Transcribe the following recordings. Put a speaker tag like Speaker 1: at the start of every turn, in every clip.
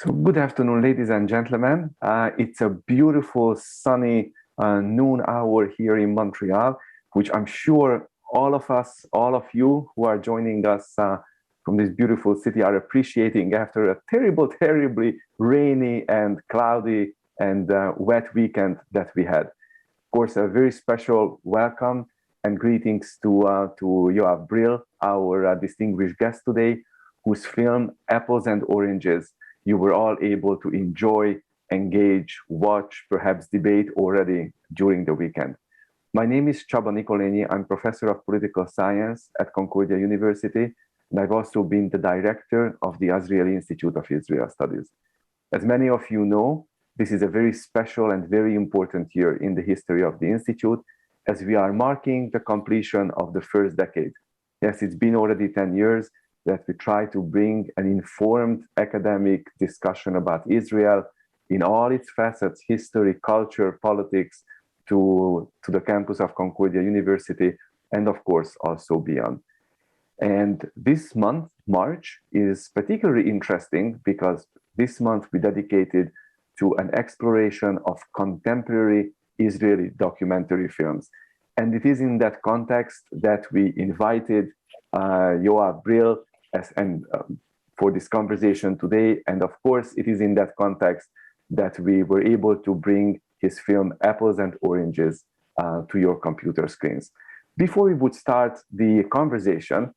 Speaker 1: So good afternoon, ladies and gentlemen. It's a beautiful, sunny noon hour here in Montreal, which I'm sure all of us, all of you who are joining us from this beautiful city are appreciating after a terribly rainy and cloudy and wet weekend that we had. Of course, a very special welcome and greetings to Yoav Brill, our distinguished guest today, whose film Apples and Oranges you were all able to enjoy, engage, watch, perhaps debate already during the weekend. My name is Csaba Nikolenyi. I'm professor of political science at Concordia University, and I've also been the director of the Azrieli Institute of Israel Studies. As many of you know, this is a very special and very important year in the history of the Institute, as we are marking the completion of the first decade. Yes, it's been already 10 years that we try to bring an informed academic discussion about Israel in all its facets, history, culture, politics, to the campus of Concordia University, and of course, also beyond. And this month, March, is particularly interesting because this month we dedicated to an exploration of contemporary Israeli documentary films. And it is in that context that we invited Yoav Brill for this conversation today. And of course, it is in that context that we were able to bring his film Apples and Oranges to your computer screens. Before we would start the conversation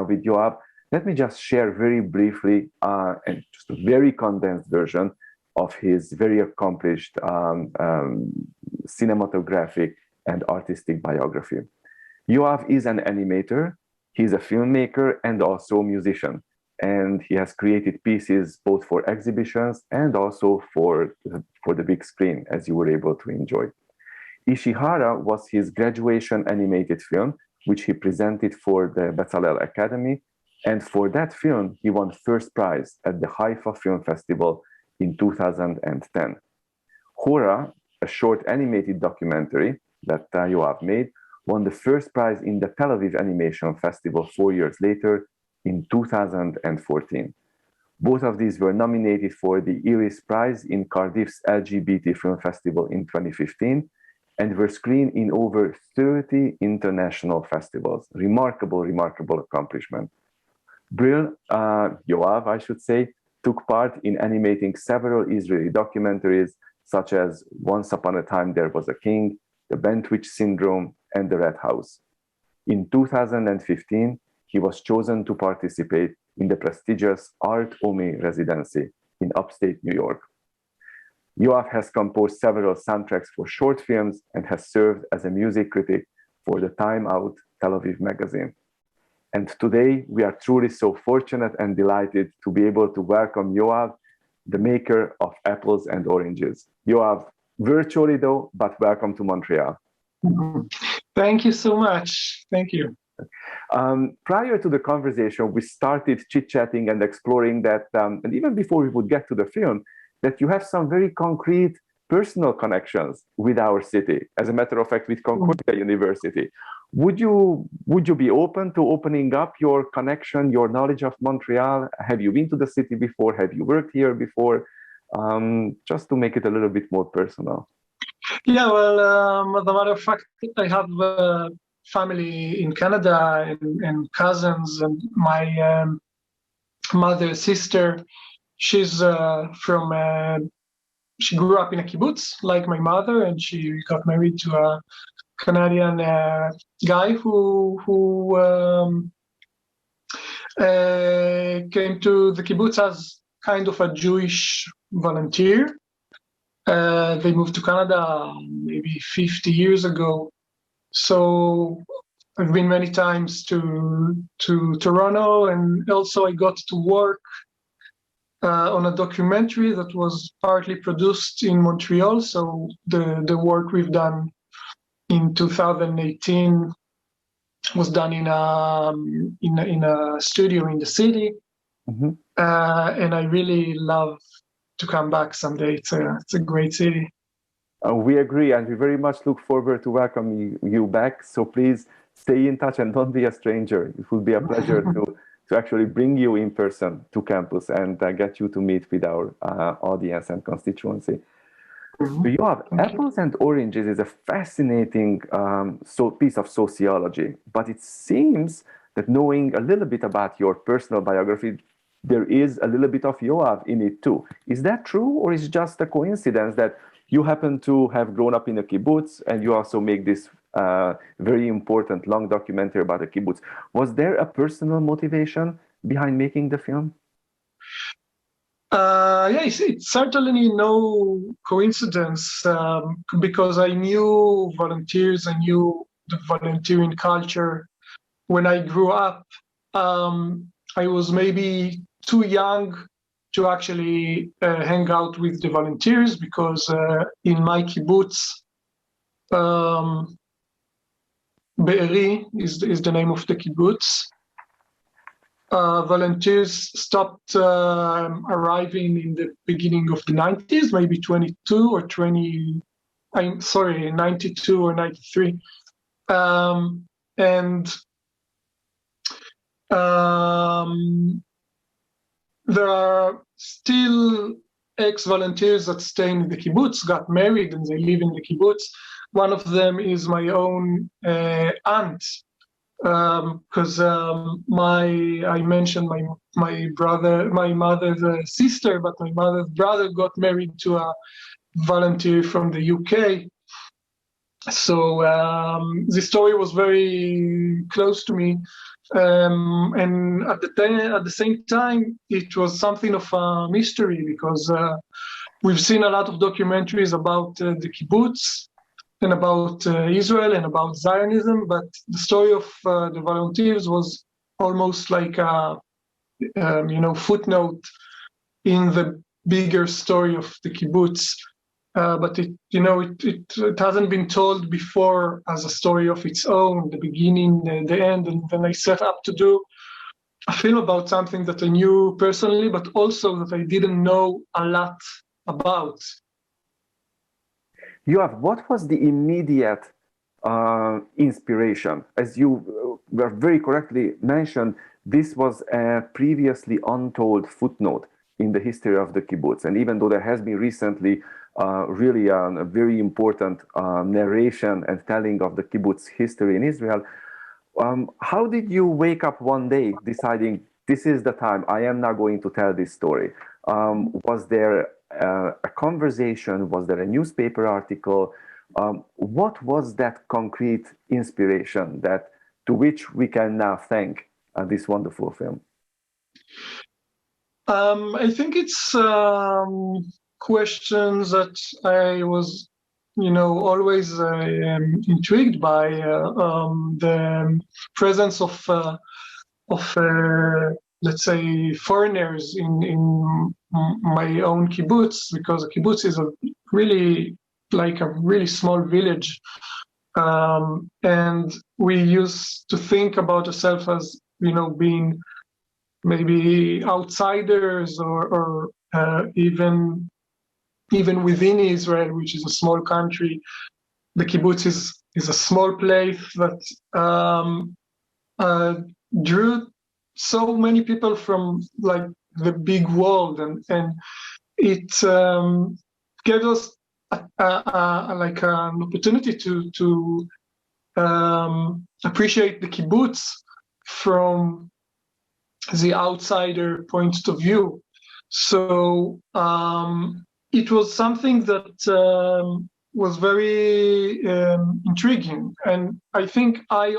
Speaker 1: with Yoav, let me just share very briefly and just a very condensed version of his very accomplished cinematographic and artistic biography. Yoav is an animator, he's a filmmaker and also a musician. And he has created pieces both for exhibitions and also for the big screen, as you were able to enjoy. Ishihara was his graduation animated film, which he presented for the Bezalel Academy. And for that film, he won first prize at the Haifa Film Festival in 2010. Hora, a short animated documentary that Yoav made, won the first prize in the Tel Aviv Animation Festival 4 years later in 2014. Both of these were nominated for the Iris Prize in Cardiff's LGBT Film Festival in 2015 and were screened in over 30 international festivals. Remarkable accomplishment. Brill, Yoav, I should say, took part in animating several Israeli documentaries such as Once Upon a Time There Was a King, The Bentwich Syndrome, and The Red House. In 2015, he was chosen to participate in the prestigious Art Omi residency in upstate New York. Yoav has composed several soundtracks for short films and has served as a music critic for the Time Out Tel Aviv magazine. And today, we are truly so fortunate and delighted to be able to welcome Yoav, the maker of Apples and Oranges. Yoav, virtually though, but welcome to Montreal.
Speaker 2: Thank you so much. Thank you.
Speaker 1: Prior to the conversation, we started chit-chatting and exploring that, and even before we would get to the film, that you have some very concrete personal connections with our city. As a matter of fact, with Concordia University. Would you be open to opening up your connection, your knowledge of Montreal? Have you been to the city before? Have you worked here before? Just to make it a little bit more personal.
Speaker 2: Yeah, well, as a matter of fact, I have family in Canada and cousins, and my mother's sister, she's she grew up in a kibbutz like my mother, and she got married to a Canadian guy who came to the kibbutz as kind of a Jewish volunteer. They moved to Canada maybe 50 years ago. So I've been many times to Toronto, and also I got to work on a documentary that was partly produced in Montreal. So the work we've done in 2018 was done in a studio in the city, and I really love to come back someday. It's a great city.
Speaker 1: We agree, and we very much look forward to welcoming you back. So please stay in touch and don't be a stranger. It will be a pleasure to actually bring you in person to campus and get you to meet with our audience and constituency. Yoav, apples and oranges is a fascinating piece of sociology, but it seems that knowing a little bit about your personal biography, there is a little bit of Yoav in it too. Is that true, or is it just a coincidence that you happen to have grown up in a kibbutz and you also make this very important long documentary about the kibbutz? Was there a personal motivation behind making the film?
Speaker 2: Yes, it's certainly no coincidence, because I knew volunteers, I knew the volunteering culture. When I grew up, I was maybe too young to actually hang out with the volunteers, because in my kibbutz, Be'eri is the name of the kibbutz, volunteers stopped arriving in the beginning of the 90s, maybe 22 or 20, I'm sorry, 92 or 93. And there are still ex-volunteers that stay in the kibbutz, got married, and they live in the kibbutz. One of them is my own aunt, because I mentioned my mother's sister, but my mother's brother got married to a volunteer from the UK. So the story was very close to me, and at the same time, it was something of a mystery, because we've seen a lot of documentaries about the kibbutz and about Israel and about Zionism, but the story of the volunteers was almost like a footnote in the bigger story of the kibbutz. But it hasn't been told before as a story of its own, the beginning, the end, and then I set up to do a film about something that I knew personally, but also that I didn't know a lot about.
Speaker 1: Yoav, what was the immediate inspiration? As you were very correctly mentioned, this was a previously untold footnote in the history of the kibbutz. And even though there has been recently really a very important narration and telling of the kibbutz history in Israel, how did you wake up one day deciding, this is the time, I am now going to tell this story? Was there a conversation? Was there a newspaper article? What was that concrete inspiration to which we can now thank this wonderful film?
Speaker 2: I think it's questions that I was, always intrigued by, the presence of let's say, foreigners in my own kibbutz, because a kibbutz is a really small village, and we used to think about ourselves as being maybe outsiders, or even within Israel, which is a small country. The kibbutz is a small place that drew so many people from the big world, and it gave us an opportunity to appreciate the kibbutz from the outsider point of view. So it was something that was very intriguing, and I think I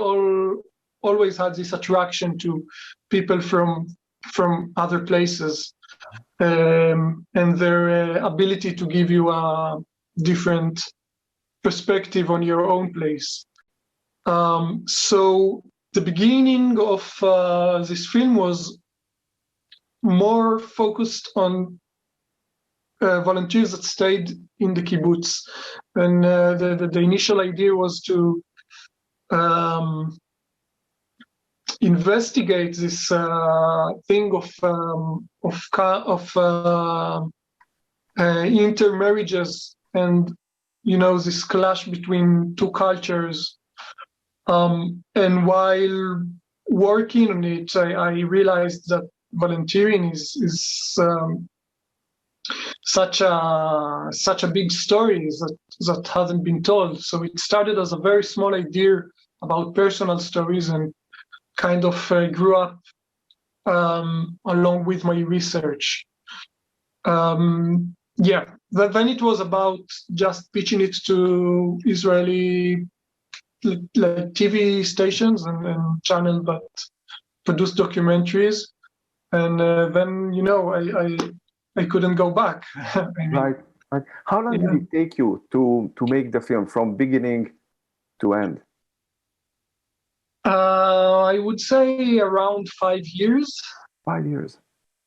Speaker 2: always had this attraction to people from other places, and their ability to give you a different perspective on your own place. So the beginning of this film was more focused on volunteers that stayed in the kibbutz, and the initial idea was to investigate this thing of intermarriages, and this clash between two cultures. And while working on it, I realized that volunteering is such a big story that hasn't been told. So it started as a very small idea about personal stories and kind of grew up along with my research. Yeah, then it was about just pitching it to Israeli like TV stations and channel that produce documentaries, and then I couldn't go back. I mean,
Speaker 1: Right. How long did it take you to make the film from beginning to end?
Speaker 2: I would say around 5 years.
Speaker 1: 5 years.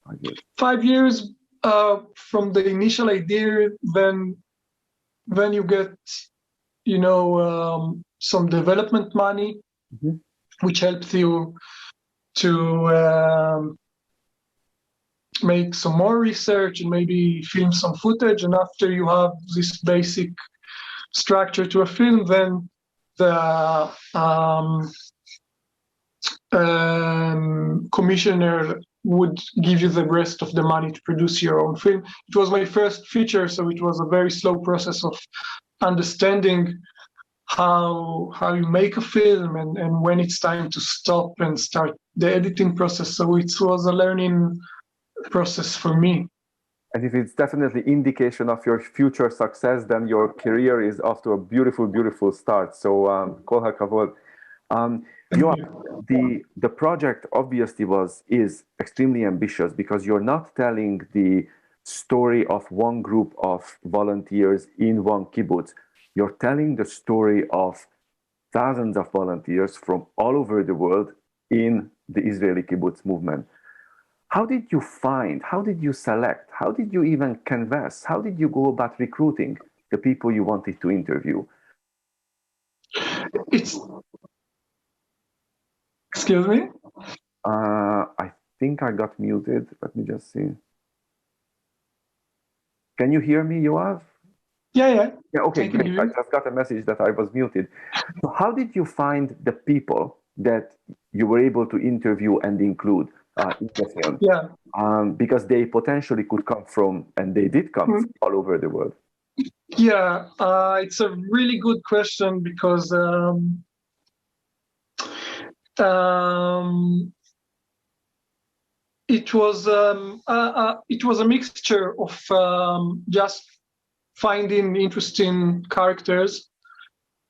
Speaker 1: 5 years.
Speaker 2: 5 years from the initial idea, then you get, some development money, which helps you to make some more research and maybe film some footage. And after you have this basic structure to a film, then the commissioner would give you the rest of the money to produce your own film. It was my first feature, so it was a very slow process of understanding how you make a film and when it's time to stop and start the editing process. So it was a learning process for me.
Speaker 1: And if it's definitely indication of your future success, then your career is off to a beautiful, beautiful start. So, kol hakavod. The project obviously is extremely ambitious because you're not telling the story of one group of volunteers in one kibbutz. You're telling the story of thousands of volunteers from all over the world in the Israeli kibbutz movement. How did you find, how did you select, how did you even canvass, how did you go about recruiting the people you wanted to interview?
Speaker 2: Excuse me?
Speaker 1: I think I got muted. Let me just see. Can you hear me, Yoav?
Speaker 2: Yeah.
Speaker 1: Yeah, okay, great. I just got a message that I was muted. So how did you find the people that you were able to interview and include in the film?
Speaker 2: Yeah.
Speaker 1: Because they potentially could come from, and they did come from all over the world.
Speaker 2: Yeah, it's a really good question because it was a mixture of just finding interesting characters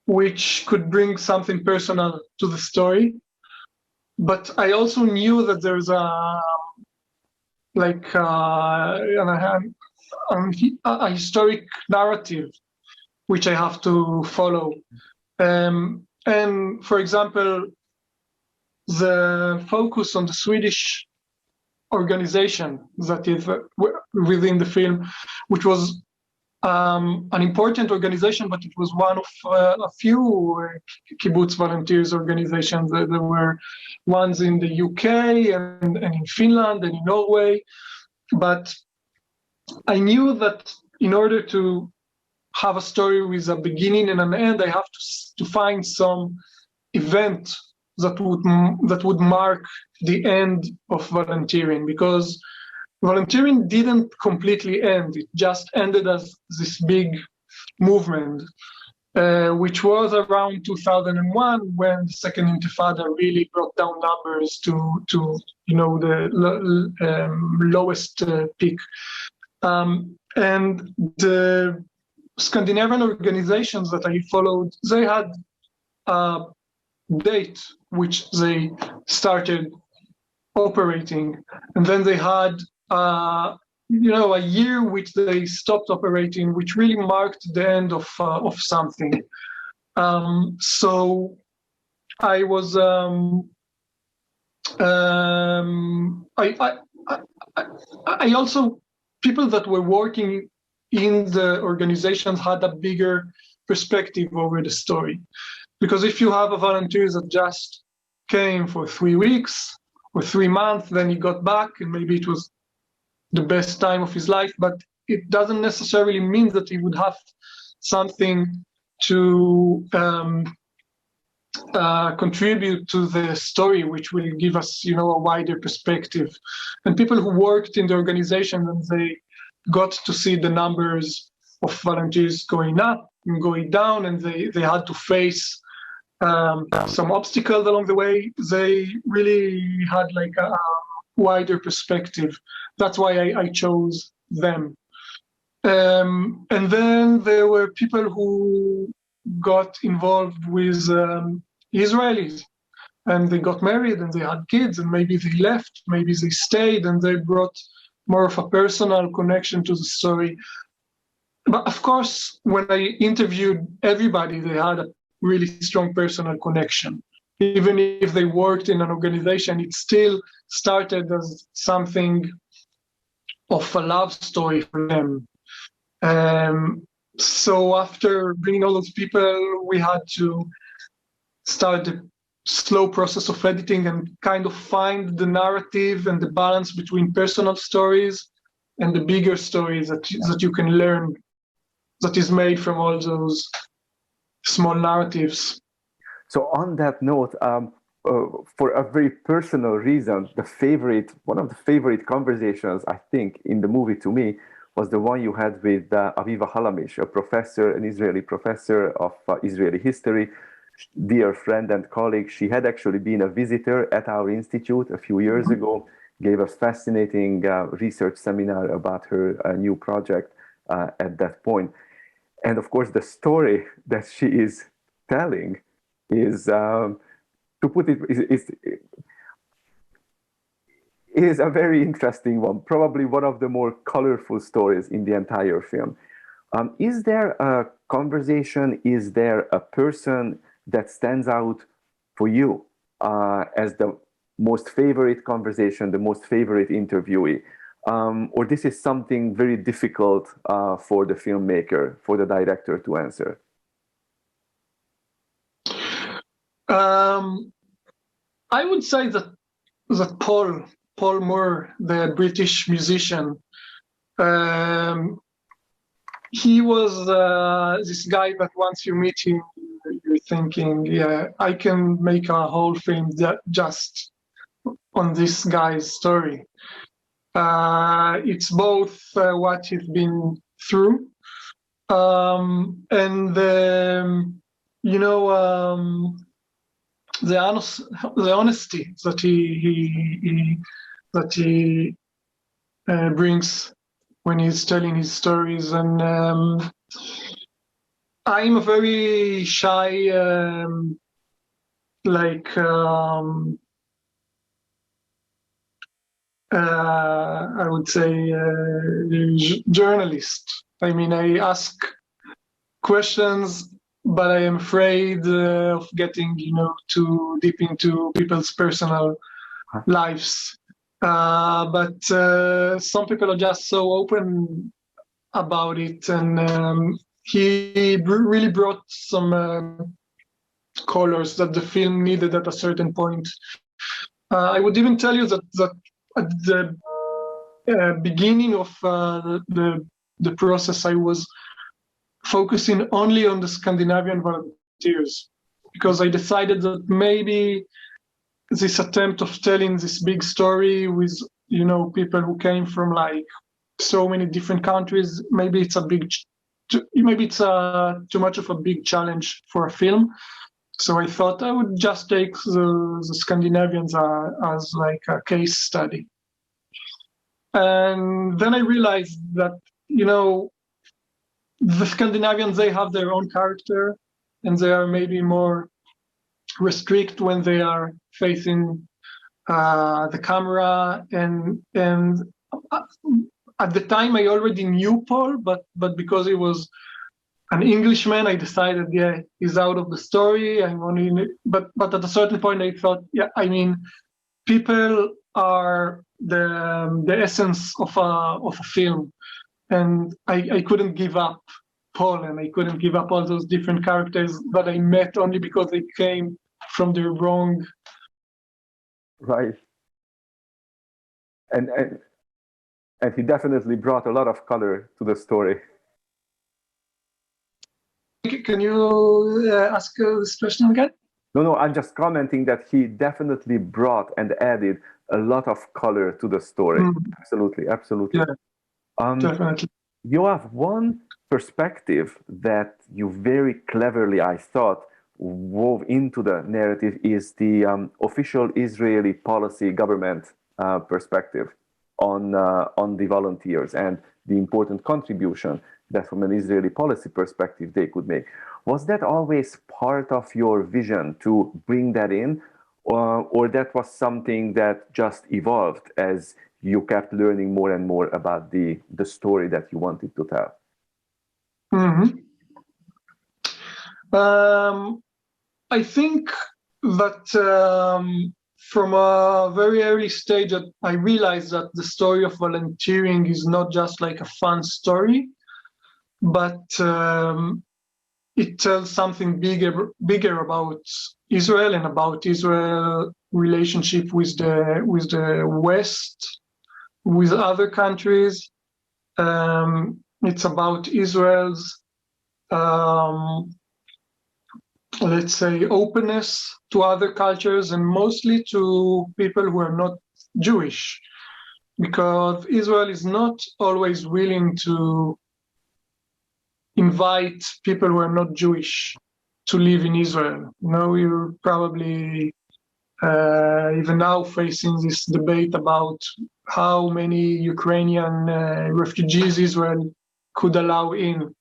Speaker 2: which could bring something personal to the story, but I also knew that there's a historic narrative which I have to follow. And for example, the focus on the Swedish organization that is within the film, which was an important organization, but it was one of a few kibbutz volunteers organizations. There were ones in the UK and in Finland and in Norway. But I knew that in order to have a story with a beginning and an end, I have to find some event that would mark the end of volunteering, because volunteering didn't completely end. It just ended as this big movement, which was around 2001 when the Second Intifada really brought down numbers to the lowest peak. And the Scandinavian organizations that I followed, they had a date which they started operating, and then they had a year which they stopped operating, which really marked the end of something. So I was I also, people that were working in the organizations had a bigger perspective over the story, because if you have a volunteer that just came for 3 weeks or 3 months, then he got back and maybe it was the best time of his life, but it doesn't necessarily mean that he would have something to contribute to the story, which will give us, a wider perspective. And people who worked in the organization, and they got to see the numbers of volunteers going up and going down, and they had to face some obstacles along the way. They really had like a wider perspective. That's why I chose them. And then there were people who got involved with Israelis, and they got married and they had kids, and maybe they left, maybe they stayed, and they brought more of a personal connection to the story. But of course, when I interviewed everybody, they had a really strong personal connection. Even if they worked in an organization, it still started as something of a love story for them. So after bringing all those people, we had to start the slow process of editing and kind of find the narrative and the balance between personal stories and the bigger stories that you can learn, that is made from all those small narratives.
Speaker 1: So on that note, for a very personal reason, one of the favorite conversations, I think, in the movie to me was the one you had with Aviva Halamish, an Israeli professor of Israeli history, dear friend and colleague. She had actually been a visitor at our institute a few years ago, gave a fascinating research seminar about her new project at that point. And of course, the story that she is telling is, to put it, is a very interesting one, probably one of the more colorful stories in the entire film. Is there a conversation, is there a person that stands out for you as the most favorite conversation, the most favorite interviewee? Or this is something very difficult for the filmmaker, for the director to answer?
Speaker 2: I would say that Paul Moore, the British musician, he was this guy that once you meet him, you're thinking, yeah, I can make a whole film just on this guy's story. It's both what he's been through, and the honesty that he brings when he's telling his stories. And I'm a very shy, I would say, journalist. I mean, I ask questions, but I am afraid of getting, too deep into people's personal lives. But some people are just so open about it, and he really brought some colors that the film needed at a certain point. I would even tell you that at the beginning of the process, I was focusing only on the Scandinavian volunteers, because I decided that maybe this attempt of telling this big story with, people who came from like so many different countries, maybe it's too much of a big challenge for a film. So I thought I would just take the Scandinavians as like a case study. And then I realized that, the Scandinavians, they have their own character, and they are maybe more restrict when they are facing the camera. And at the time, I already knew Paul, but because he was an Englishman, I decided, yeah, he's out of the story. But at a certain point, I thought, yeah, I mean, people are the essence of a film, and I couldn't give up Paul, and I couldn't give up all those different characters that I met only because they came from the wrong.
Speaker 1: Right. And he definitely brought a lot of color to the story.
Speaker 2: Can you ask this question again?
Speaker 1: No, I'm just commenting that he definitely brought and added a lot of color to the story. Absolutely, absolutely.
Speaker 2: Yeah, definitely.
Speaker 1: Yoav, one perspective that you very cleverly, I thought, wove into the narrative is the official Israeli policy government perspective on the volunteers and the important contribution that from an Israeli policy perspective they could make. Was that always part of your vision to bring that in, or that was something that just evolved as you kept learning more and more about the story that you wanted to tell?
Speaker 2: I think that from a very early stage, I realized that the story of volunteering is not just like a fun story, but it tells something bigger about Israel and about Israel's relationship with the West, with other countries. It's about Israel's, let's say, openness to other cultures and mostly to people who are not Jewish, because Israel is not always willing to invite people who are not Jewish to live in Israel. You know, we're probably even now facing this debate about how many Ukrainian refugees Israel could allow in.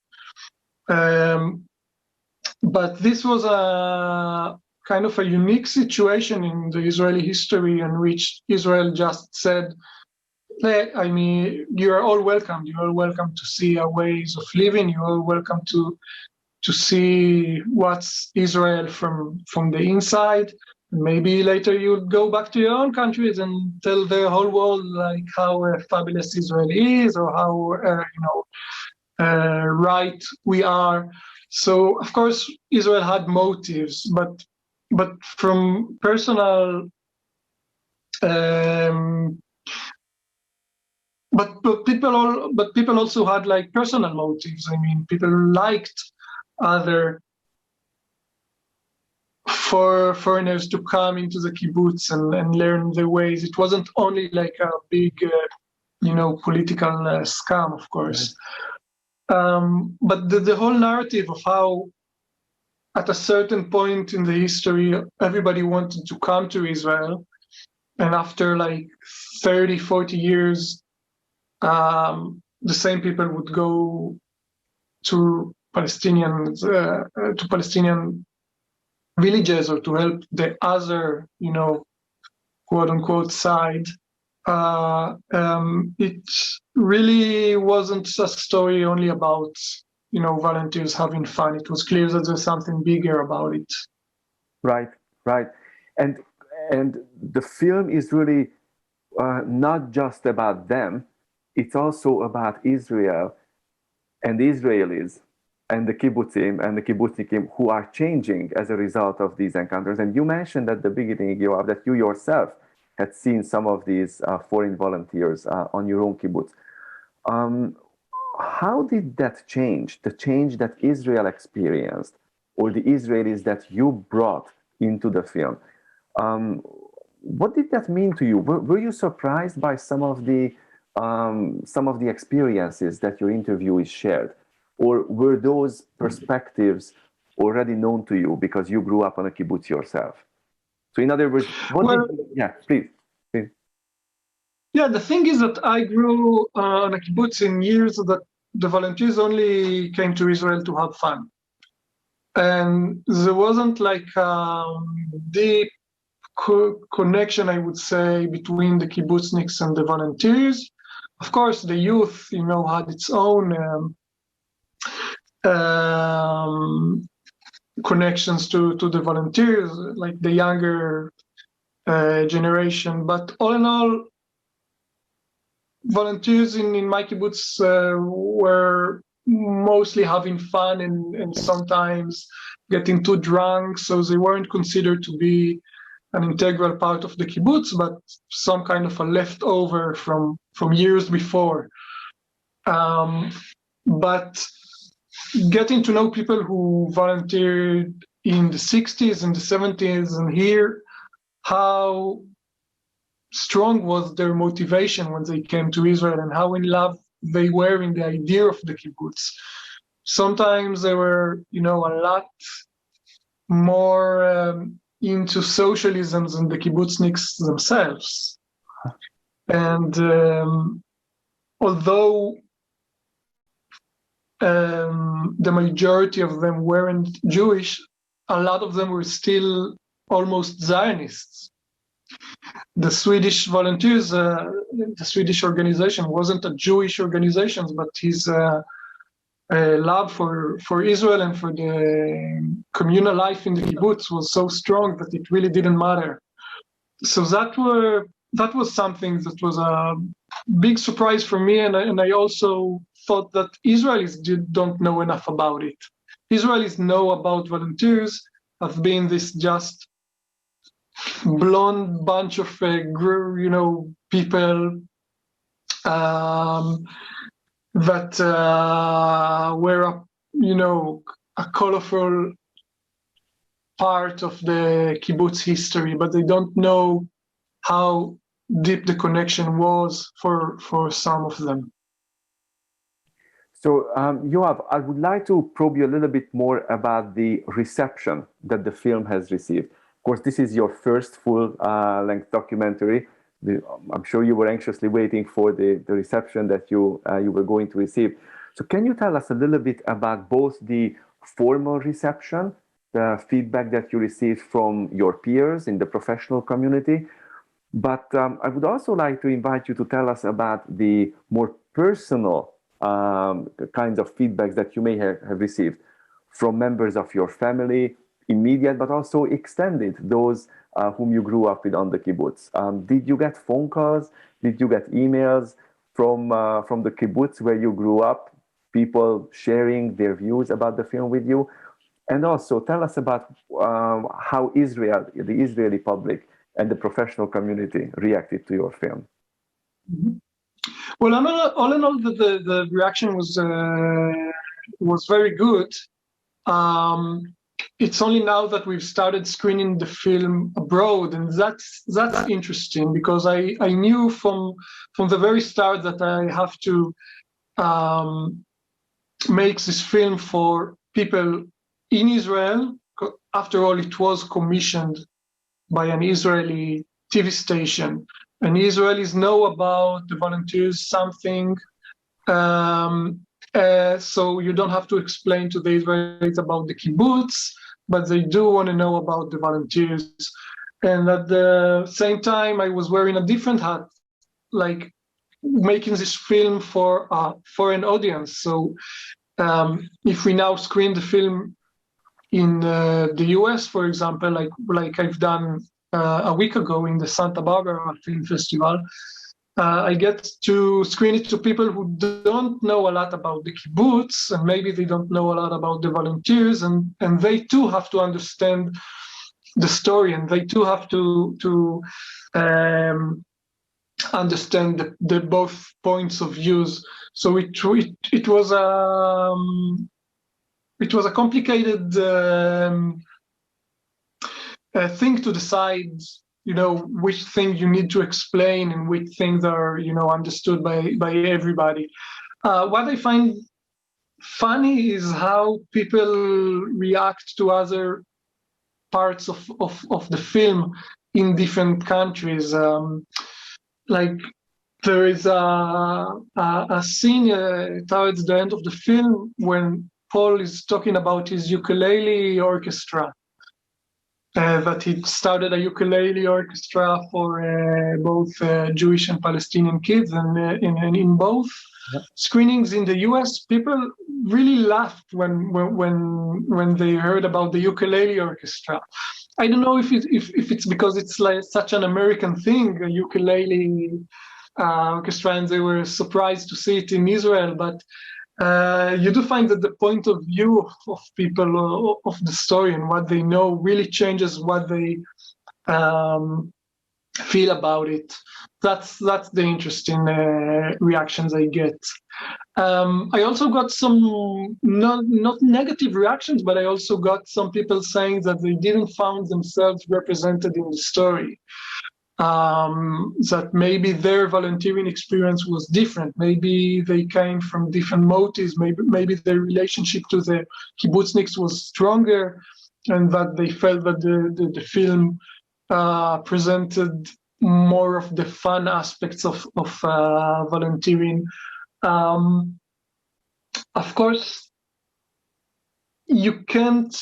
Speaker 2: But this was a kind of a unique situation in the Israeli history in which Israel just said, I mean, you are all welcome. You are welcome to see our ways of living. You are welcome to see what's Israel from the inside. Maybe later you'll go back to your own countries and tell the whole world like how fabulous Israel is, or how right we are. So of course Israel had motives, but from personal. But people also had like personal motives. I mean, people liked other foreigners to come into the kibbutz and learn their ways. It wasn't only like a big, political scam, of course. But the whole narrative of how, at a certain point in the history, everybody wanted to come to Israel, and after like 30, 40 years, the same people would go to Palestinian villages or to help the other, quote unquote side. It really wasn't a story only about, volunteers having fun. It was clear that there's something bigger about it.
Speaker 1: Right. And the film is really not just about them. It's also about Israel and the Israelis and the Kibbutzim and the Kibbutznikim who are changing as a result of these encounters. And you mentioned at the beginning, Yoav, that you yourself had seen some of these foreign volunteers on your own kibbutz. How did that change, the change that Israel experienced, or the Israelis that you brought into the film? What did that mean to you? Were you surprised by some of the experiences that your interviewees shared, or were those perspectives already known to you because you grew up on a kibbutz yourself? So, in other words, please.
Speaker 2: Yeah, the thing is that I grew on a kibbutz in years that the volunteers only came to Israel to have fun, and there wasn't like deep connection, I would say, between the kibbutzniks and the volunteers. Of course, the youth, had its own connections to the volunteers, like the younger generation. But all in all, volunteers in my kibbutz were mostly having fun and sometimes getting too drunk, so they weren't considered to be an integral part of the kibbutz, but some kind of a leftover from years before. But getting to know people who volunteered in the 60s and the 70s and hear how strong was their motivation when they came to Israel and how in love they were in the idea of the kibbutz. Sometimes they were, a lot more into socialism than the kibbutzniks themselves. And although the majority of them weren't Jewish, a lot of them were still almost Zionists. The Swedish volunteers, the Swedish organization wasn't a Jewish organization, but his love for Israel and for the communal life in the kibbutz was so strong that it really didn't matter. So that was something that was a big surprise for me, and I also thought that Israelis don't know enough about it. Israelis know about volunteers as being this just blonde bunch of people that were a colorful part of the kibbutz history, but they don't know how deep the connection was for some of them.
Speaker 1: So, Yoav, I would like to probe you a little bit more about the reception that the film has received. Of course, this is your first full-length documentary. I'm sure you were anxiously waiting for the reception that you were going to receive. So can you tell us a little bit about both the formal reception, the feedback that you received from your peers in the professional community, but I would also like to invite you to tell us about the more personal kinds of feedbacks that you may have received from members of your family, immediate, but also extended, those whom you grew up with on the kibbutz. Did you get phone calls? Did you get emails from the kibbutz where you grew up, people sharing their views about the film with you? And also tell us about how Israel, the Israeli public and the professional community reacted to your film.
Speaker 2: Mm-hmm. Well, all in all, the reaction was very good. It's only now that we've started screening the film abroad, and that's interesting because I knew from the very start that I have to make this film for people in Israel. After all, it was commissioned by an Israeli TV station, and Israelis know about the volunteers something. So you don't have to explain to the Israelis about the kibbutz, but they do want to know about the volunteers. And at the same time, I was wearing a different hat, like making this film for a foreign audience. So if we now screen the film in the US, for example, like I've done a week ago in the Santa Barbara Film Festival, I get to screen it to people who don't know a lot about the kibbutz, and maybe they don't know a lot about the volunteers, and they too have to understand the story, and they too have to understand the both points of views. So it was a complicated thing to decide, which thing you need to explain and which things are, understood by everybody. What I find funny is how people react to other parts of the film in different countries. Like there is a scene towards the end of the film when Paul is talking about his ukulele orchestra. That he started a ukulele orchestra for both Jewish and Palestinian kids, and in both screenings in the U.S., people really laughed when they heard about the ukulele orchestra. I don't know if it's because it's like such an American thing, a ukulele orchestra, and they were surprised to see it in Israel, but. You do find that the point of view of people of the story and what they know really changes what they feel about it. That's the interesting reactions I get. I also got some not negative reactions, but I also got some people saying that they didn't find themselves represented in the story. That maybe their volunteering experience was different. Maybe they came from different motives. Maybe their relationship to the kibbutzniks was stronger, and that they felt that the film presented more of the fun aspects of volunteering. Of course, you can't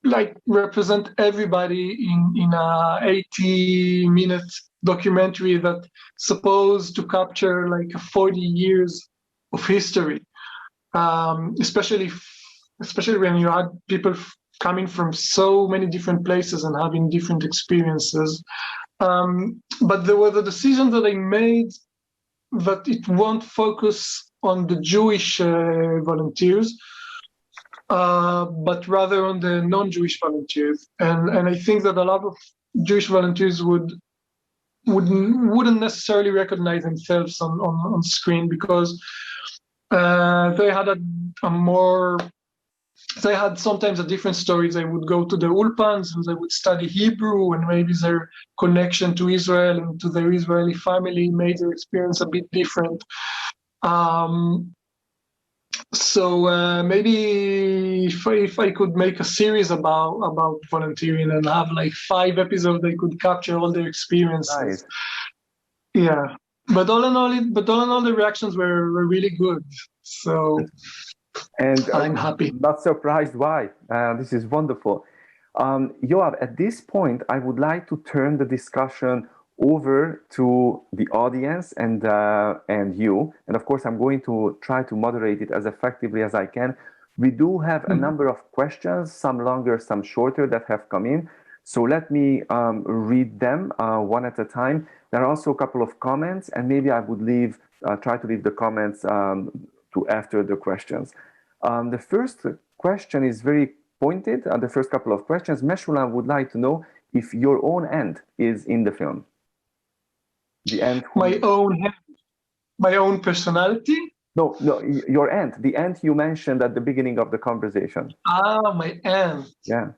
Speaker 2: like represent everybody in a 80-minute documentary that's supposed to capture like 40 years of history, especially when you had people coming from so many different places and having different experiences. But there was a decision that I made that it won't focus on the Jewish volunteers, but rather on the non-Jewish volunteers. And I think that a lot of Jewish volunteers wouldn't necessarily recognize themselves on screen, because they had sometimes a different stories. They would go to the ulpans and they would study Hebrew, and maybe their connection to Israel and to their Israeli family made their experience a bit different. So maybe if I could make a series about volunteering and have like 5 episodes, they could capture all their experiences.
Speaker 1: Nice.
Speaker 2: Yeah, but all in all, the reactions were really good. So. And I'm happy.
Speaker 1: Not surprised why. This is wonderful. Yoav, at this point, I would like to turn the discussion over to the audience and you. And of course, I'm going to try to moderate it as effectively as I can. We do have a number of questions, some longer, some shorter, that have come in. So let me read them one at a time. There are also a couple of comments, and maybe I would try to leave the comments to after the questions. The first question is very pointed. The first couple of questions, Meshulam would like to know if your own aunt is in the film. The aunt.
Speaker 2: My own personality?
Speaker 1: No, your aunt. The aunt you mentioned at the beginning of the conversation.
Speaker 2: Ah, my aunt.
Speaker 1: Yeah.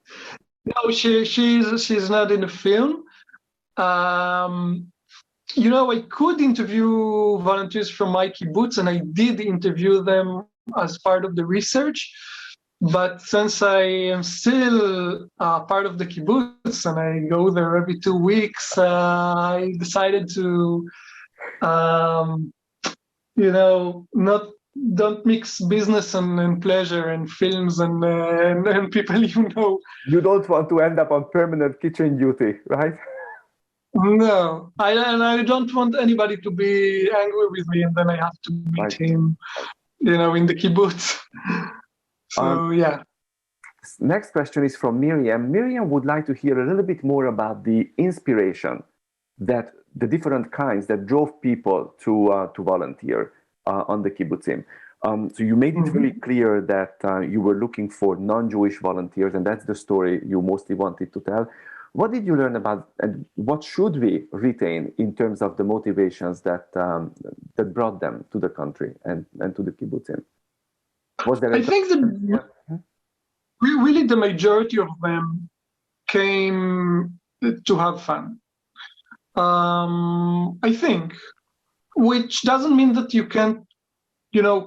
Speaker 2: No, she's not in the film. You know, I could interview volunteers from my kibbutz, and I did interview them as part of the research. But since I am still part of the kibbutz and I go there every 2 weeks, I decided to, don't mix business and pleasure and films and people you know.
Speaker 1: You don't want to end up on permanent kitchen duty, right?
Speaker 2: No, I don't want anybody to be angry with me, and then I have to meet him, in the kibbutz. So, yeah.
Speaker 1: Next question is from Miriam. Miriam would like to hear a little bit more about the inspiration that the different kinds that drove people to volunteer on the kibbutzim. So you made it really clear that you were looking for non-Jewish volunteers, and that's the story you mostly wanted to tell. What did you learn about, and what should we retain in terms of the motivations that brought them to the country and to the kibbutzim? Was there?
Speaker 2: I think really the majority of them came to have fun. I think, which doesn't mean that you can't,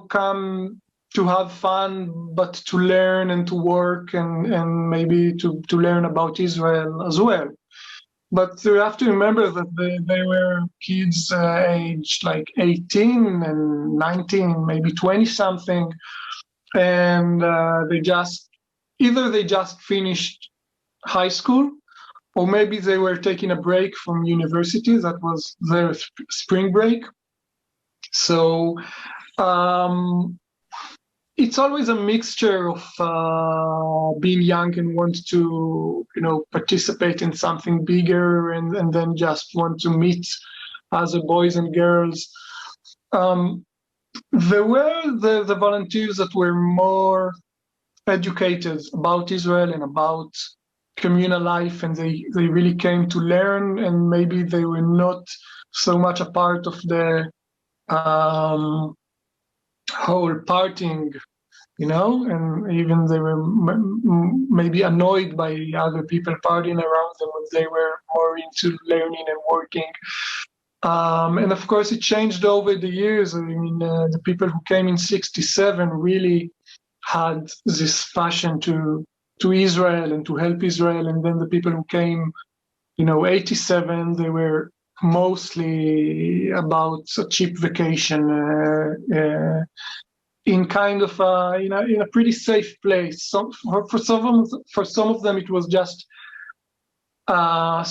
Speaker 2: come to have fun, but to learn and to work and maybe to learn about Israel as well. But you have to remember that they were kids aged like 18 and 19, maybe 20 something. And they just finished high school, or maybe they were taking a break from university. That was their spring break. So it's always a mixture of being young and want to, participate in something bigger, and then just want to meet other boys and girls. There were the volunteers that were more educated about Israel and about communal life, and they really came to learn, and maybe they were not so much a part of the whole partying, and even they were maybe annoyed by other people partying around them when they were more into learning and working. And of course, it changed over the years. I mean, the people who came in '67 really had this passion to Israel and to help Israel. And then the people who came, '87, they were mostly about a cheap vacation in kind of in a pretty safe place. For some of them, it was just a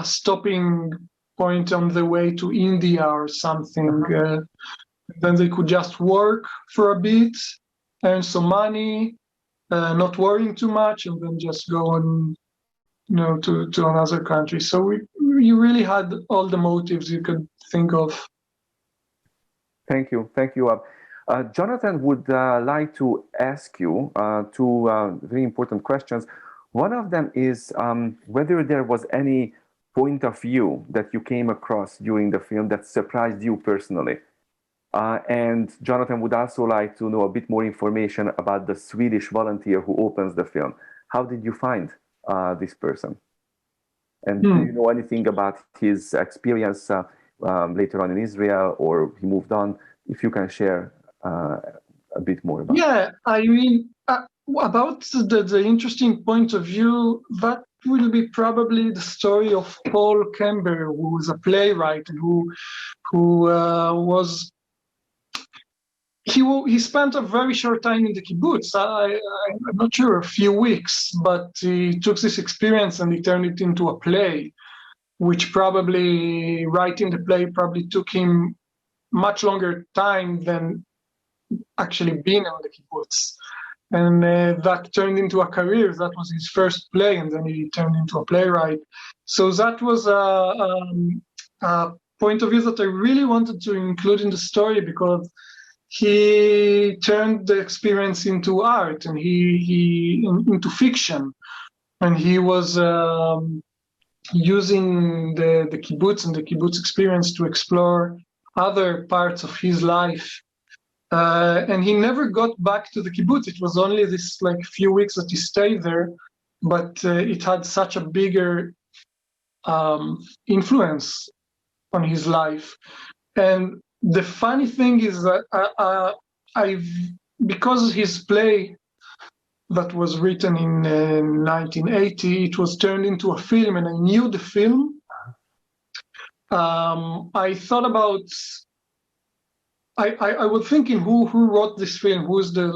Speaker 2: stopping point on the way to India or something. Then they could just work for a bit, earn some money, not worrying too much, and then just go on, to another country. So you really had all the motives you could think of.
Speaker 1: Thank you. Jonathan would like to ask you two very important questions. One of them is whether there was any point of view that you came across during the film that surprised you personally. And Jonathan would also like to know a bit more information about the Swedish volunteer who opens the film. How did you find this person? And do you know anything about his experience later on in Israel, or he moved on? If you can share a bit more about
Speaker 2: it. I mean, about the interesting point of view, that will be probably the story of Paul Kember, who was a playwright and who was... He spent a very short time in the kibbutz. I'm not sure, a few weeks, but he took this experience and he turned it into a play, which probably, writing the play probably took him much longer time than actually being on the kibbutz. And that turned into a career. That was his first play, and then he turned into a playwright. So that was a point of view that I really wanted to include in the story, because he turned the experience into art and he into fiction, and he was using the kibbutz and the kibbutz experience to explore other parts of his life. And he never got back to the kibbutz. It was only this few weeks that he stayed there, but it had such a bigger influence on his life. And the funny thing is that because his play that was written in 1980, it was turned into a film, and I knew the film. I thought about... I was thinking who wrote this film, who's the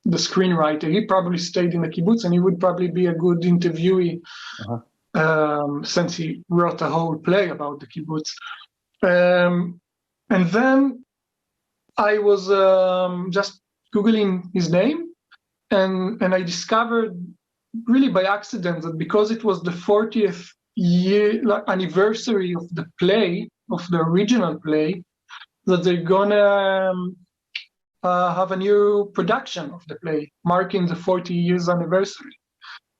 Speaker 2: screenwriter. He probably stayed in the kibbutz, and he would probably be a good interviewee, since he wrote a whole play about the kibbutz. And then I was just Googling his name, and I discovered really by accident that because it was the 40th year anniversary of the play, of the original play, that they're gonna have a new production of the play, marking the 40 years anniversary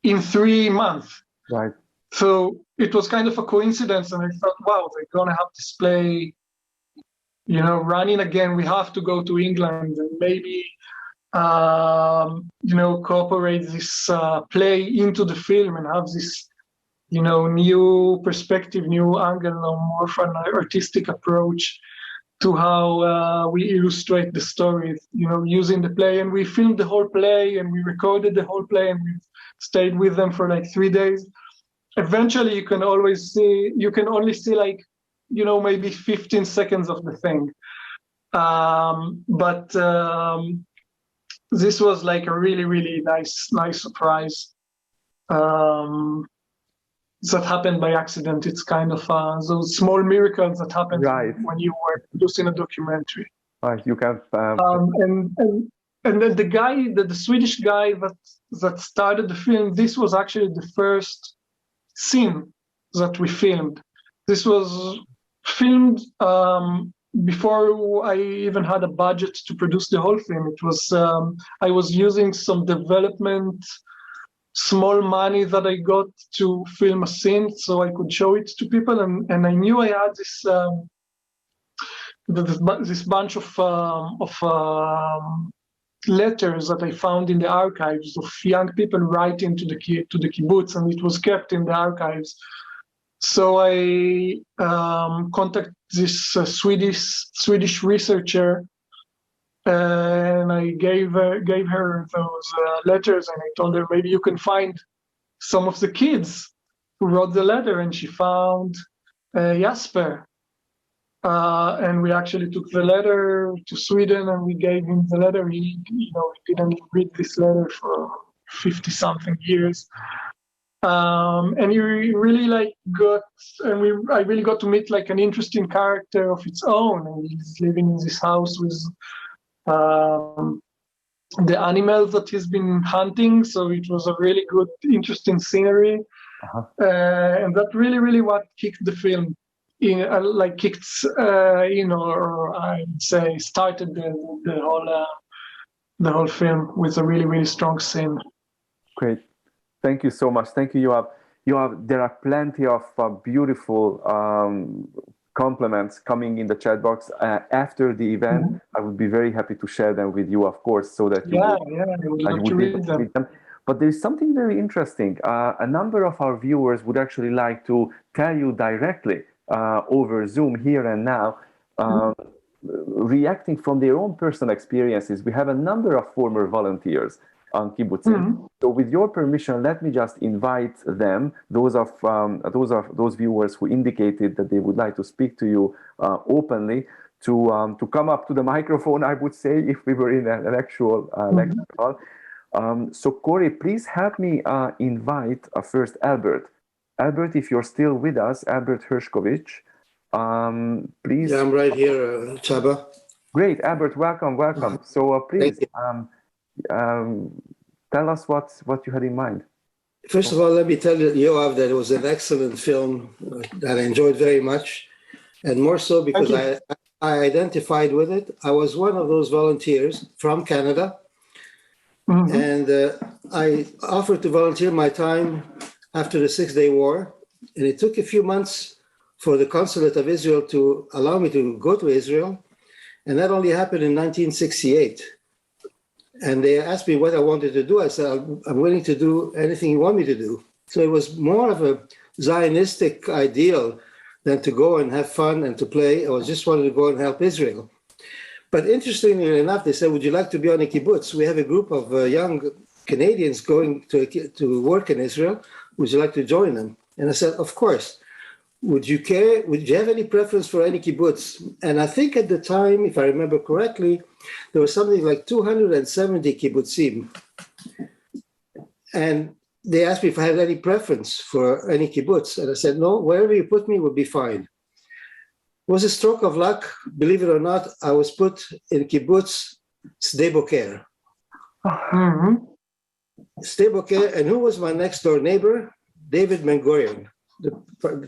Speaker 2: in 3 months.
Speaker 1: Right.
Speaker 2: So it was kind of a coincidence, and I thought, wow, they're gonna have this play, running again. We have to go to England and maybe, cooperate this play into the film and have this, new perspective, new angle, or more of an artistic approach to how we illustrate the story, using the play. And we filmed the whole play, and we recorded the whole play, and we stayed with them for 3 days. Eventually, you can only see maybe 15 seconds of the thing. But this was a really, really nice surprise. That happened by accident. It's kind of those small miracles that happen when you were producing a documentary.
Speaker 1: Right, you can.
Speaker 2: And then the Swedish guy that started the film, this was actually the first scene that we filmed. This was filmed before I even had a budget to produce the whole film. It was I was using some development small money that I got to film a scene so I could show it to people. And I knew I had this bunch of letters that I found in the archives of young people writing to the kibbutz, and it was kept in the archives. So I contacted this Swedish researcher, and I gave her those letters, and I told her maybe you can find some of the kids who wrote the letter, and she found Jasper. And we actually took the letter to Sweden, and we gave him the letter. He didn't read this letter for 50-something years. And he really I really got to meet like an interesting character of its own. And he's living in this house with the animals that he's been hunting. So it was a really good, interesting scenery. And that really what kicked the film. Or I'd say started the whole film with a really strong scene.
Speaker 1: Great, thank you so much. Thank you, Yoav. There are plenty of beautiful compliments coming in the chat box after the event. I would be very happy to share them with you, of course, so that you would read them. But there is something very interesting. A number of our viewers would actually like to tell you directly over Zoom here and now, reacting from their own personal experiences. We have a number of former volunteers on Kibbutzim. So with your permission, let me just invite them, those viewers who indicated that they would like to speak to you openly, to come up to the microphone, I would say, if we were in an actual lecture hall. So Corey, please help me invite first Albert. Albert, if you're still with us, Albert Hershkovich, please.
Speaker 3: Yeah, I'm right here, Csaba.
Speaker 1: Great, Albert, welcome. So please tell us what you had in mind.
Speaker 3: First of all, let me tell you, Yoav, that it was an excellent film that I enjoyed very much, and more so because I identified with it. I was one of those volunteers from Canada, and I offered to volunteer my time after the Six-Day War, and it took a few months for the Consulate of Israel to allow me to go to Israel, and that only happened in 1968. And they asked me what I wanted to do. I said, I'm willing to do anything you want me to do. So it was more of a Zionistic ideal than to go and have fun and to play. I just wanted to go and help Israel. But interestingly enough, they said, would you like to be on a kibbutz? We have a group of young Canadians going to work in Israel. Would you like to join them? And I said, of course. Would you care? Would you have any preference for any kibbutz? And I think at the time, if I remember correctly, there was something like 270 kibbutzim. And they asked me if I had any preference for any kibbutz. And I said, no, wherever you put me would be fine. It was a stroke of luck. Believe it or not, I was put in kibbutz Sde Boker. Sde Boker, and who was my next door neighbor? David Ben-Gurion, the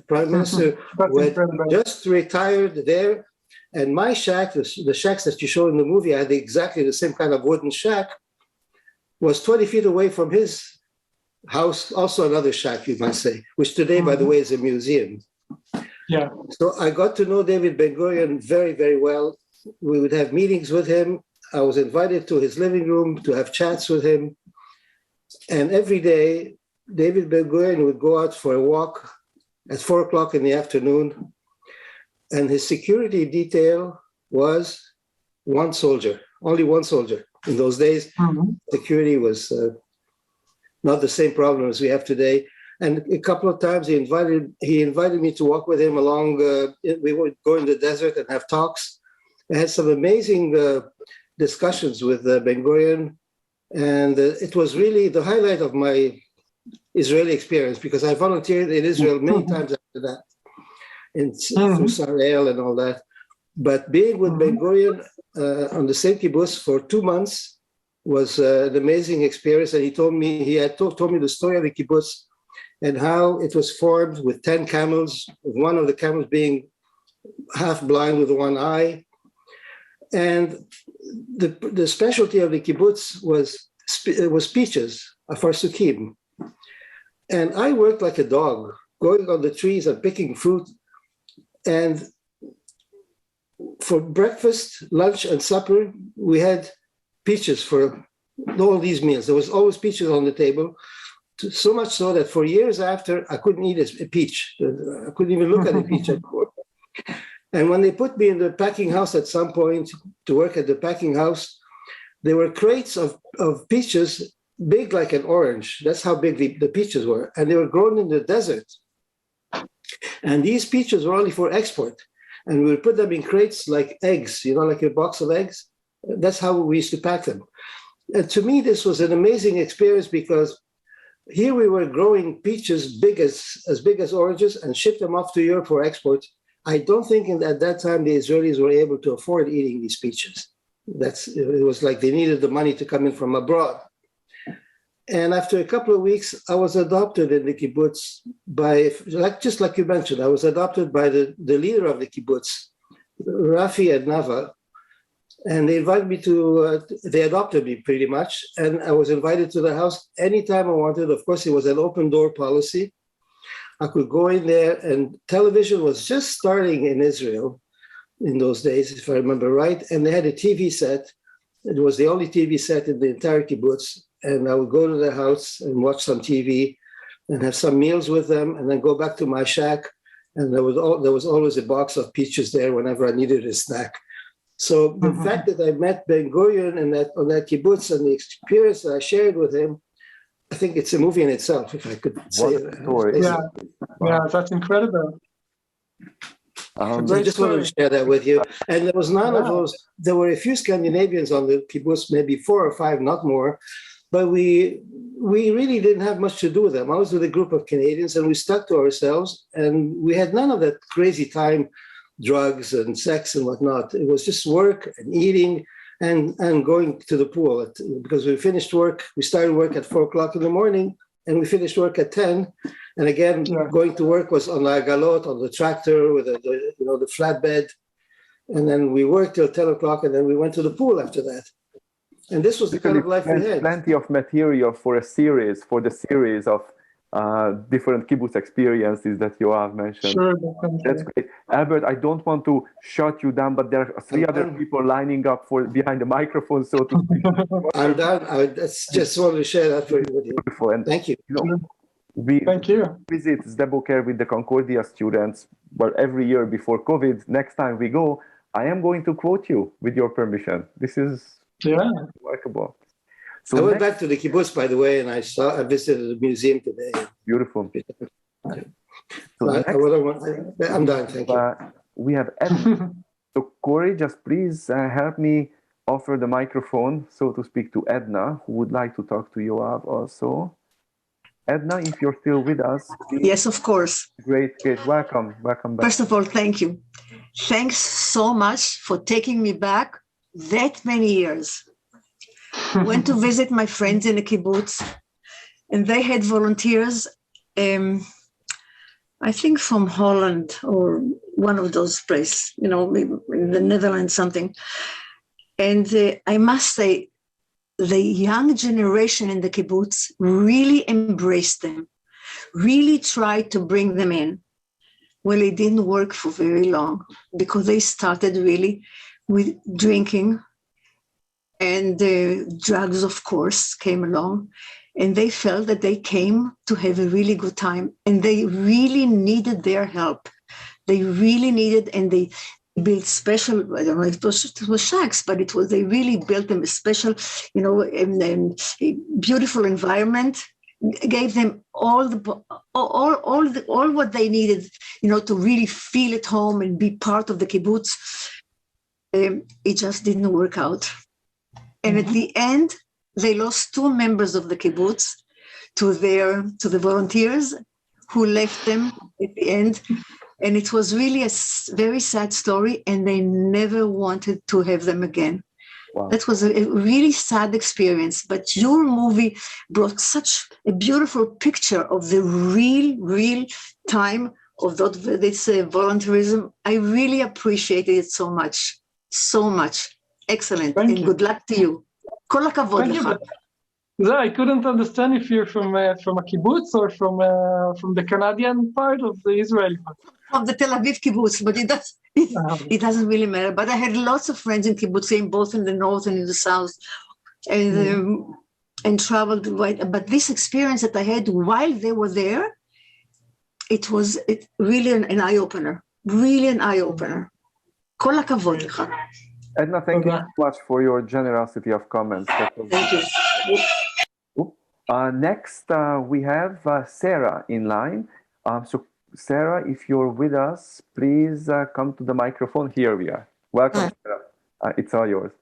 Speaker 3: prime minister, who had just retired there. And my shack, the shacks that you show in the movie, I had exactly the same kind of wooden shack, was 20 feet away from his house, also another shack, you might say, which today, by the way, is a museum.
Speaker 2: Yeah.
Speaker 3: So I got to know David Ben-Gurion very, very well. We would have meetings with him. I was invited to his living room to have chats with him. And every day, David Ben-Gurion would go out for a walk at 4 o'clock in the afternoon. And his security detail was one soldier, only one soldier. In those days, security was not the same problem as we have today. And a couple of times he invited me to walk with him along. We would go in the desert and have talks. I had some amazing discussions with Ben-Gurion. And it was really the highlight of my Israeli experience, because I volunteered in Israel many times after that, through Israel and all that. But being with Ben-Gurion on the same kibbutz for 2 months was an amazing experience. And he had told me the story of the kibbutz and how it was formed with 10 camels, one of the camels being half blind with one eye. And the specialty of the kibbutz was speeches, afarsukim. And I worked like a dog, going on the trees and picking fruit. And for breakfast, lunch, and supper, we had peaches for all these meals. There was always peaches on the table, so much so that for years after, I couldn't eat a peach. I couldn't even look at a peach anymore. And when they put me in the packing house at some point to work at the packing house, there were crates of peaches big like an orange. That's how big the peaches were. And they were grown in the desert. And these peaches were only for export. And we would put them in crates like eggs, like a box of eggs. That's how we used to pack them. And to me, this was an amazing experience because here we were growing peaches as big as oranges and shipped them off to Europe for export. I don't think at that time the Israelis were able to afford eating these peaches. It was like they needed the money to come in from abroad. And after a couple of weeks, I was adopted in the kibbutz just like you mentioned, I was adopted by the leader of the kibbutz, Rafi and Nava. And they invited me they adopted me pretty much. And I was invited to the house anytime I wanted. Of course, it was an open door policy. I could go in there, and television was just starting in Israel in those days, if I remember right. And they had a TV set. It was the only TV set in the entire kibbutz. And I would go to their house and watch some TV and have some meals with them, and then go back to my shack. And there was always a box of peaches there whenever I needed a snack. So the fact that I met Ben Gurion on that kibbutz and the experience that I shared with him, I think it's a movie in itself, if I could say that.
Speaker 1: Story.
Speaker 2: Yeah, that's incredible.
Speaker 3: I just wanted to share that with you. And there was none of those. There were a few Scandinavians on the kibbutz, maybe 4 or 5, not more. But we really didn't have much to do with them. I was with a group of Canadians, and we stuck to ourselves. And we had none of that crazy time, drugs and sex and whatnot. It was just work and eating and going to the pool. Because we finished work, we started work at 4 o'clock in the morning, and we finished work at 10. And again, going to work was on the agalot, on the tractor with the flatbed. And then we worked till 10 o'clock, and then we went to the pool after that. And this was the kind of life we had.
Speaker 1: Plenty of material for the series of different kibbutz experiences that Yoav mentioned.
Speaker 2: Sure,
Speaker 1: that's great. Albert, I don't want to shut you down, but there are 3 other people lining up behind the microphone, so to speak.
Speaker 3: I'm done. I just wanted to share that with you.
Speaker 1: Beautiful. And
Speaker 3: thank you.
Speaker 1: We
Speaker 2: Thank you.
Speaker 1: visit Zdeboker with the Concordia students, but every year before COVID. Next time we go, I am going to quote you with your permission. This is remarkable. So
Speaker 3: I went back to the kibbutz, by the way, and I visited the museum today.
Speaker 1: Beautiful.
Speaker 3: So I'm done. Thank you.
Speaker 1: We have Edna. So Corey, just please help me offer the microphone, so to speak, to Edna, who would like to talk to Yoav also. Edna, if you're still with us. Please.
Speaker 4: Yes, of course.
Speaker 1: Great. Welcome back.
Speaker 4: First of all, thank you. Thanks so much for taking me back that many years. Went to visit my friends in the kibbutz, and they had volunteers, I think from Holland or one of those places, in the Netherlands, something. And I must say, the young generation in the kibbutz really embraced them, really tried to bring them in. Well, it didn't work for very long because they started really with drinking, and drugs, of course, came along, and they felt that they came to have a really good time, and they really needed their help. They really needed, and they built special, I don't know if it was shacks, but they really built them a special, a beautiful environment, gave them all what they needed, to really feel at home and be part of the kibbutz. It just didn't work out. And at the end, they lost 2 members of the kibbutz to the volunteers who left them at the end. And it was really a very sad story, and they never wanted to have them again. Wow. That was a really sad experience. But your movie brought such a beautiful picture of the real time of this volunteerism. I really appreciated it so much. Excellent. And good luck to you. Kol hakavod lecha.
Speaker 2: Yeah, I couldn't understand if you're from a kibbutz or from the Canadian part of the Israeli part.
Speaker 4: From the Tel Aviv kibbutz, but it doesn't really matter. But I had lots of friends in kibbutzim, both in the north and in the south, and traveled. But this experience that I had while they were there, it really an eye opener. Really an eye opener. Kol hakavod lecha.
Speaker 1: Edna, thank you so much for your generosity of comments.
Speaker 4: Thank you.
Speaker 1: Next, we have Sarah in line. So, Sarah, if you're with us, please come to the microphone. Here we are. Welcome, Sarah. It's all yours.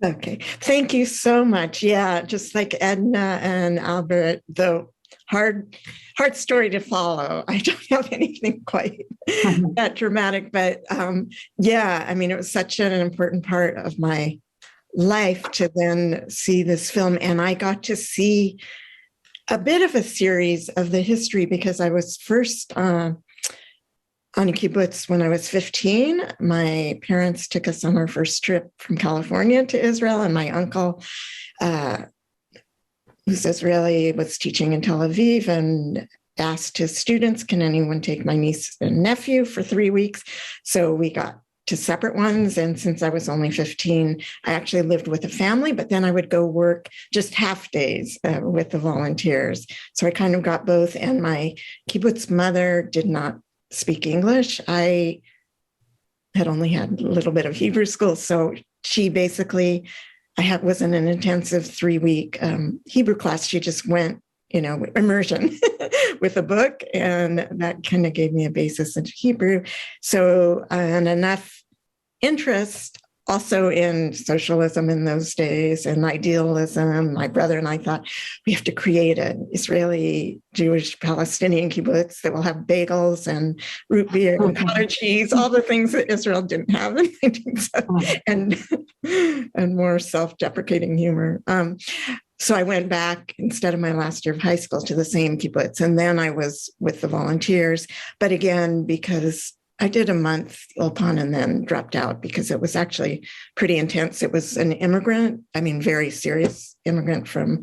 Speaker 5: Okay. Thank you so much. Yeah, just like Edna and Albert, the hard story to follow. I don't have anything quite that dramatic, but yeah, I mean, it was such an important part of my life to then see this film. And I got to see a bit of a series of the history because I was first on a kibbutz when I was 15. My parents took us on our first trip from California to Israel, and my uncle, who's Azrieli, was teaching in Tel Aviv and asked his students, can anyone take my niece and nephew for 3 weeks? So we got to separate ones. And since I was only 15, I actually lived with a family, but then I would go work just half days with the volunteers. So I kind of got both. And my kibbutz mother did not speak English. I had only had a little bit of Hebrew school. So she basically, was in an intensive 3-week Hebrew class. She just went, immersion with a book, and that kind of gave me a basis into Hebrew. So, and enough interest also in socialism in those days and idealism. My brother and I thought we have to create an Israeli Jewish Palestinian kibbutz that will have bagels and root beer and cottage cheese, all the things that Israel didn't have in 1970, and more self-deprecating humor. So I went back instead of my last year of high school to the same kibbutz. And then I was with the volunteers. But again, because I did a month Ulpan and then dropped out because it was actually pretty intense. It was an immigrant, very serious immigrant from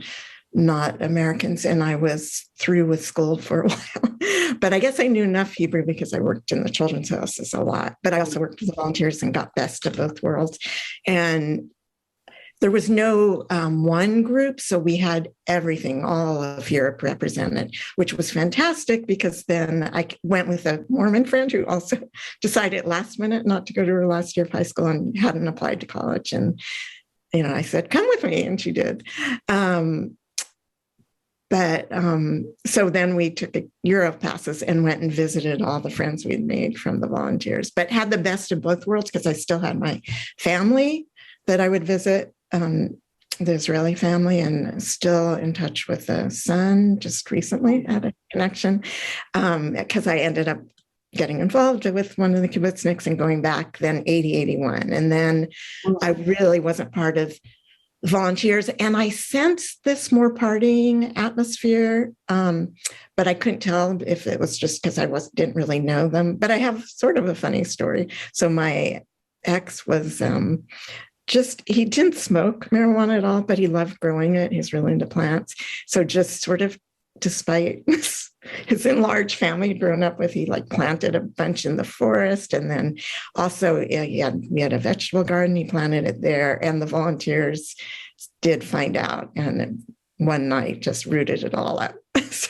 Speaker 5: not Americans. And I was through with school for a while. But I guess I knew enough Hebrew because I worked in the children's houses a lot. But I also worked with the volunteers and got best of both worlds. And there was no one group, so we had everything, all of Europe represented, which was fantastic because then I went with a Mormon friend who also decided last minute not to go to her last year of high school and hadn't applied to college. And, I said, come with me, and she did. So then we took a year of passes and went and visited all the friends we'd made from the volunteers, but had the best of both worlds because I still had my family that I would visit, the Israeli family, and still in touch with the son. Just recently had a connection because I ended up getting involved with one of the kibbutzniks and going back then 80, 81. And then I really wasn't part of volunteers, and I sensed this more partying atmosphere, but I couldn't tell if it was just because I didn't really know them. But I have sort of a funny story. So my ex was he didn't smoke marijuana at all, but he loved growing it. He's really into plants. So just sort of, despite his enlarged family he'd grown up with, he planted a bunch in the forest. And then also we had a vegetable garden. He planted it there, and the volunteers did find out. And one night just rooted it all up. So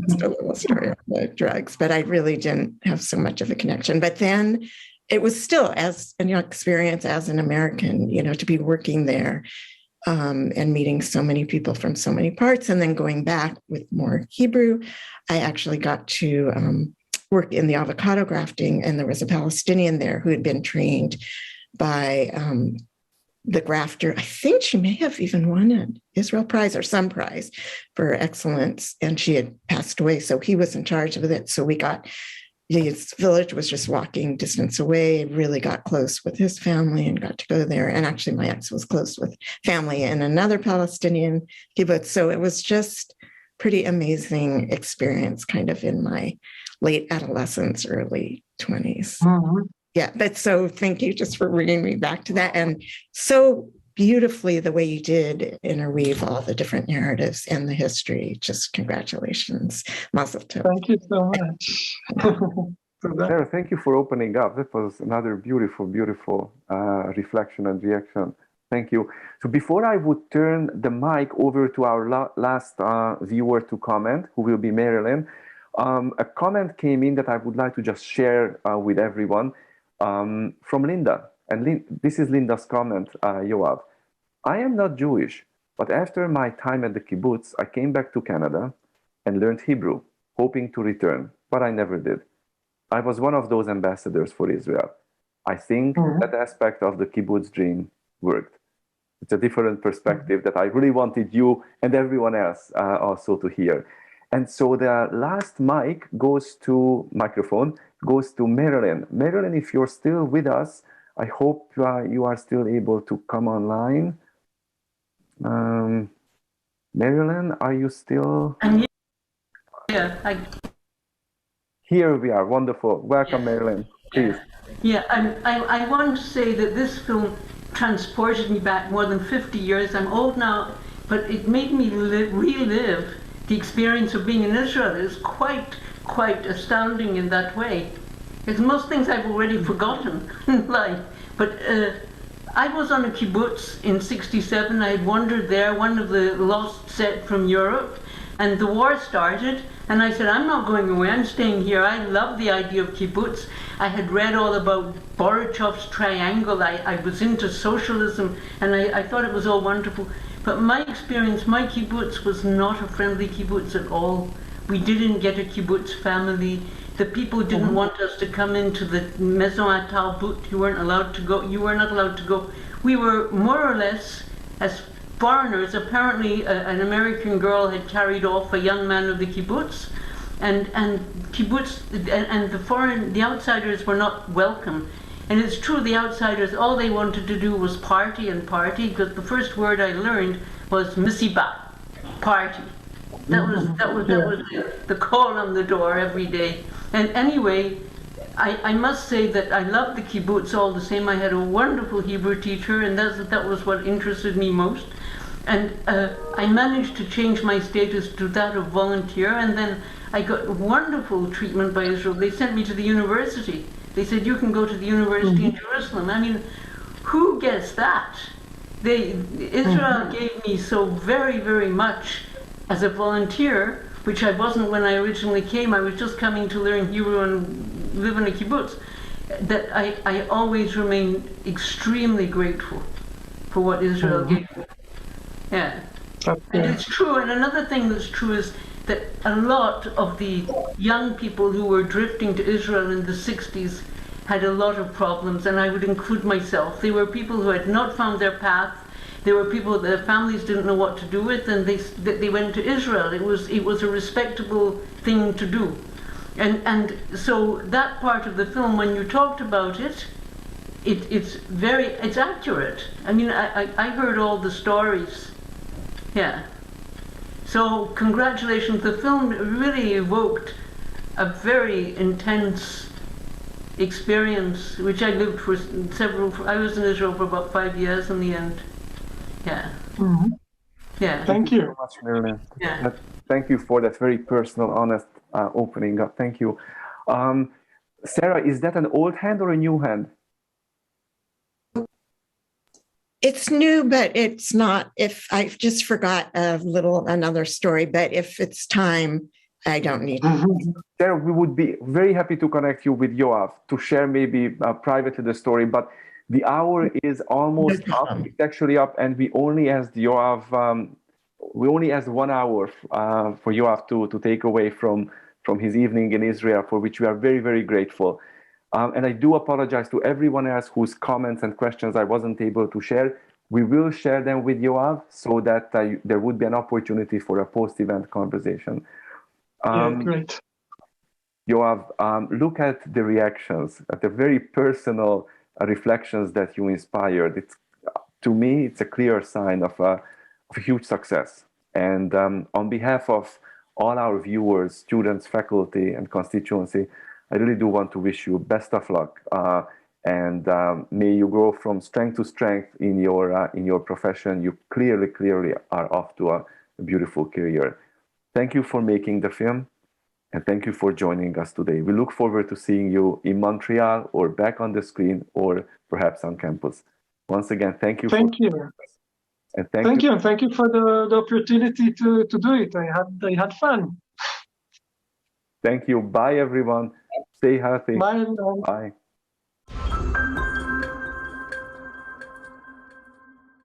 Speaker 5: just a little story on the drugs, but I really didn't have so much of a connection. But then it was still as an experience as an American, to be working there and meeting so many people from so many parts, and then going back with more Hebrew. I actually got to work in the avocado grafting, and there was a Palestinian there who had been trained by the grafter. I think she may have even won an Israel Prize or some prize for excellence, and she had passed away. So he was in charge of it. So his village was just walking distance away, really got close with his family and got to go there. And actually my ex was close with family in another Palestinian kibbutz. So it was just pretty amazing experience kind of in my late adolescence, early 20s. Mm-hmm. Yeah, but so thank you just for bringing me back to that. And so beautifully the way you did interweave all the different narratives and the history. Just congratulations. Mazel tov.
Speaker 2: Thank you so much.
Speaker 1: Sarah, thank you for opening up. That was another beautiful, beautiful reflection and reaction. Thank you. So before I would turn the mic over to our last viewer to comment, who will be Marilyn, a comment came in that I would like to just share with everyone from Linda. And this is Linda's comment, Yoav. I am not Jewish, but after my time at the kibbutz, I came back to Canada and learned Hebrew, hoping to return, but I never did. I was one of those ambassadors for Israel. I think that aspect of the kibbutz dream worked. It's a different perspective that I really wanted you and everyone else also to hear. And so the last microphone goes to Marilyn. Marilyn, if you're still with us, I hope you are still able to come online. Marilyn, are you still?
Speaker 6: I'm here.
Speaker 1: Here we are. Wonderful. Welcome, Marilyn. Please.
Speaker 6: Yeah, I want to say that this film transported me back more than 50 years. I'm old now, but it made me relive the experience of being in Israel. It was quite astounding in that way. Because most things I've already forgotten in life. But I was on a kibbutz in '67. I had wandered there, one of the lost set from Europe, and the war started. And I said, I'm not going away, I'm staying here. I love the idea of kibbutz. I had read all about Borychev's triangle. I was into socialism, and I thought it was all wonderful. But my experience, my kibbutz was not a friendly kibbutz at all. We didn't get a kibbutz family. The people didn't want us to come into the Maison à Talbot. You weren't allowed to go. You were not allowed to go. We were more or less, as foreigners, apparently an American girl had carried off a young man of the kibbutz, and kibbutz and the outsiders were not welcome. And it's true, the outsiders, all they wanted to do was party and party, because the first word I learned was misiba, party. That was the call on the door every day. And anyway, I must say that I loved the kibbutz all the same. I had a wonderful Hebrew teacher, and that was what interested me most. And I managed to change my status to that of volunteer, and then I got wonderful treatment by Israel. They sent me to the university. They said, you can go to the university in Jerusalem. I mean, who gets that? Israel gave me so very, very much as a volunteer, which I wasn't when I originally came. I was just coming to learn Hebrew and live in a kibbutz, that I always remain extremely grateful for what Israel gave me. Yeah. And it's true, and another thing that's true is that a lot of the young people who were drifting to Israel in the 60s had a lot of problems, and I would include myself. They were people who had not found their path. There were people their families didn't know what to do with, and they went to Israel. It was a respectable thing to do. And so that part of the film, when you talked about it, it's accurate. I mean, I heard all the stories. Yeah. So congratulations. The film really evoked a very intense experience, which I lived for I was in Israel for about 5 years in the end. Yeah. Yeah.
Speaker 2: Thank you
Speaker 1: so much, Marilyn.
Speaker 6: Yeah.
Speaker 1: Thank you for that very personal, honest opening up. Thank you. Sarah, is that an old hand or a new hand?
Speaker 5: It's new, but it's not. If I just forgot another story, but if it's time, I don't need it.
Speaker 1: Sarah, we would be very happy to connect you with Yoav to share maybe privately the story, but the hour is almost up. It's actually up, and we only asked Yoav, we only asked 1 hour for Yoav to take away from his evening in Israel, for which we are very, very grateful. And I do apologize to everyone else whose comments and questions I wasn't able to share. We will share them with Yoav so that there would be an opportunity for a post-event conversation.
Speaker 2: Great.
Speaker 1: Yoav, look at the reactions, at the very personal reflections that you inspired. To me, it's a clear sign of a huge success. And on behalf of all our viewers, students, faculty, and constituency, I really do want to wish you best of luck and may you grow from strength to strength in your profession. You clearly are off to a beautiful career. Thank you for making the film, and thank you for joining us today. We look forward to seeing you in Montreal or back on the screen or perhaps on campus. Once again, thank you.
Speaker 2: Thank you.
Speaker 1: And
Speaker 2: thank you. And thank you for the opportunity to do it. I had fun.
Speaker 1: Thank you. Bye, everyone. Stay healthy.
Speaker 2: Bye.
Speaker 1: Bye.